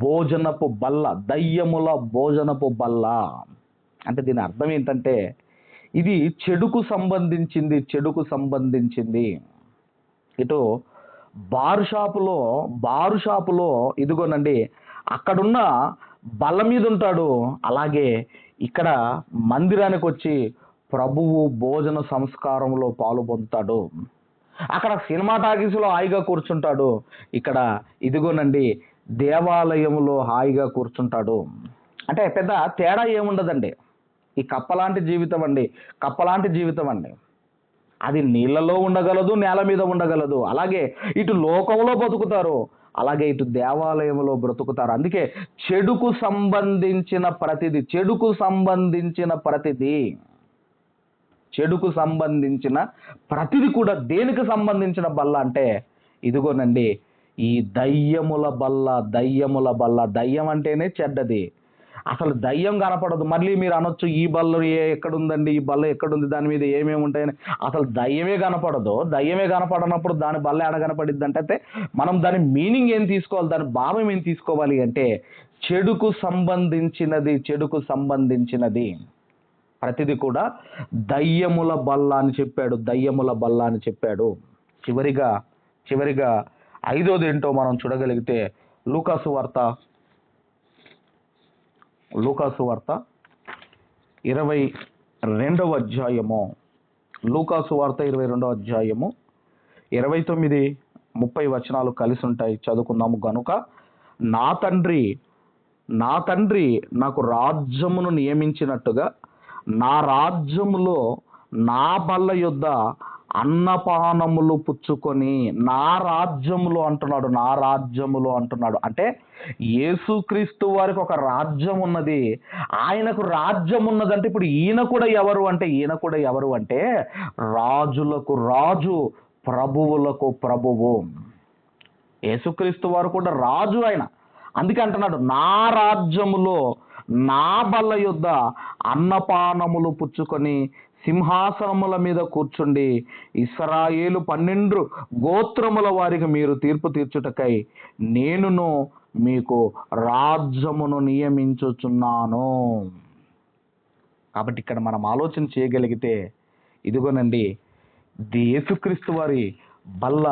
భోజనపు బల్ల, దయ్యముల భోజనపు బల్ల. అంటే దీని అర్థం ఏంటంటే ఇది చెడుకు సంబంధించింది. ఇటు బారు షాపులో ఇదిగోనండి అక్కడున్న బల్ల మీద ఉంటాడు. అలాగే ఇక్కడ మందిరానికి వచ్చి ప్రభువు భోజన సంస్కారంలో పాలు పొందుతాడు. అక్కడ సినిమా టాకీస్లో హాయిగా కూర్చుంటాడు. ఇక్కడ ఇదిగోనండి దేవాలయంలో హాయిగా కూర్చుంటాడు. అంటే పెద్ద తేడా ఏముండదండి. ఈ కప్పలాంటి జీవితం అండి. అది నీళ్ళలో ఉండగలదు, నేల మీద ఉండగలదు. అలాగే ఇటు లోకంలో బతుకుతారు, అలాగే ఇటు దేవాలయంలో బ్రతుకుతారు. అందుకే చెడుకు సంబంధించిన ప్రతిది కూడా దేనికి సంబంధించిన బల్ల అంటే ఇదిగోనండి ఈ దయ్యముల బల్ల. దయ్యం అంటేనే చెడ్డది. అసలు దయ్యం కనపడదు. మళ్ళీ మీరు అనొచ్చు ఈ బల్ల ఎక్కడుందండి, ఈ బల్ల ఎక్కడుంది, దాని మీద ఏమేమి ఉంటాయని. అసలు దయ్యమే కనపడదు. దయ్యమే కనపడనప్పుడు దాని బల్ల ఎడ కనపడిద్ది అంటే మనం దాని మీనింగ్ ఏం తీసుకోవాలి, దాని భావం ఏం తీసుకోవాలి అంటే చెడుకు సంబంధించినది ప్రతిది కూడా దయ్యముల బల్ల అని చెప్పాడు. చివరిగా 5వది ఏంటో మనం చూడగలిగితే లూకాసు వార్త 22వ అధ్యాయము, 29-30 వచనాలు కలిసి ఉంటాయి. చదువుకుందాము. గనుక నా తండ్రి నాకు రాజ్యమును నియమించినట్టుగా నా రాజ్యములో నా బల్ల యొద్ద అన్నపానములు పుచ్చుకొని, నా రాజ్యములో అంటున్నాడు. అంటే యేసుక్రీస్తు వారికి ఒక రాజ్యం ఉన్నది. ఆయనకు రాజ్యం ఉన్నదంటే ఇప్పుడు ఈయన కూడా ఎవరు అంటే రాజులకు రాజు, ప్రభువులకు ప్రభువు. యేసుక్రీస్తు వారు కూడా రాజు ఆయన. అందుకే అంటున్నాడు నా రాజ్యములో నా బల్ల యొద్ద అన్నపానములు పుచ్చుకొని సింహాసనముల మీద కూర్చుండి ఇశ్రాయేలు 12 గోత్రముల వారికి మీరు తీర్పు తీర్చుటకై నేనును మీకు రాజ్యమును నియమించుచున్నాను. కాబట్టి ఇక్కడ మనం ఆలోచన చేయగలిగితే ఇదిగోనండి యేసుక్రీస్తు వారి బల్ల,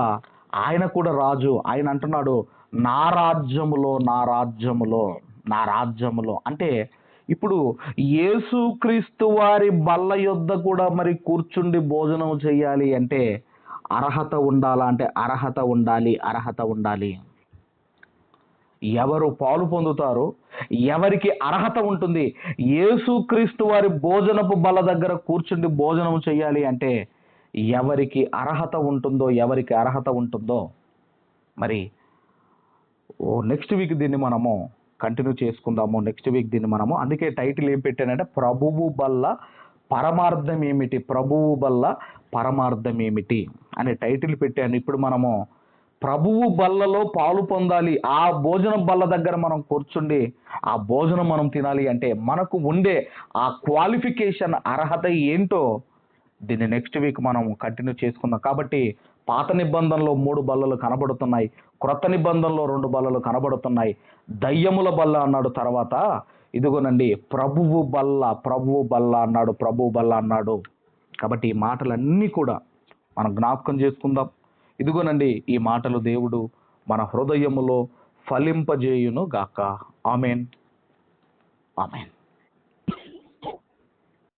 ఆయన కూడా రాజు. ఆయన అంటున్నాడు నా రాజ్యములో అంటే ఇప్పుడు యేసుక్రీస్తు వారి బల్ల యొద్ద కూడా మరి కూర్చుండి భోజనం చేయాలి అంటే అర్హత ఉండాలా అంటే అర్హత ఉండాలి. ఎవరు పాలు పొందుతారో, ఎవరికి అర్హత ఉంటుంది, యేసుక్రీస్తు వారి భోజనపు బల్ల దగ్గర కూర్చుండి భోజనం చేయాలి అంటే ఎవరికి అర్హత ఉంటుందో మరి నెక్స్ట్ వీక్ దీన్ని మనము కంటిన్యూ చేసుకుందాము. నెక్స్ట్ వీక్ దీన్ని మనము, అందుకే టైటిల్ ఏం పెట్టానంటే ప్రభువు బల్ల పరమార్థం ఏమిటి అనే టైటిల్ పెట్టాను. ఇప్పుడు మనము ప్రభువు బల్లలో పాలు పొందాలి, ఆ భోజనం బల్ల దగ్గర మనం కూర్చుండి ఆ భోజనం మనం తినాలి అంటే మనకు ఉండే ఆ క్వాలిఫికేషన్ అర్హత ఏంటో దీన్ని నెక్స్ట్ వీక్ మనం కంటిన్యూ చేసుకుందాం. కాబట్టి పాత నిబంధనలో 3 బల్లలు కనబడుతున్నాయి, క్రొత్త నిబంధనలో 2 బల్లలు కనబడుతున్నాయి. దయ్యముల బల్ల అన్నాడు, తర్వాత ఇదిగోనండి ప్రభువు బల్ల అన్నాడు. కాబట్టి ఈ మాటలన్నీ కూడా మనం జ్ఞాపకం చేసుకుందాం. ఇదిగోనండి ఈ మాటలు దేవుడు మన హృదయములో ఫలింపజేయును గాక. ఆమెన్.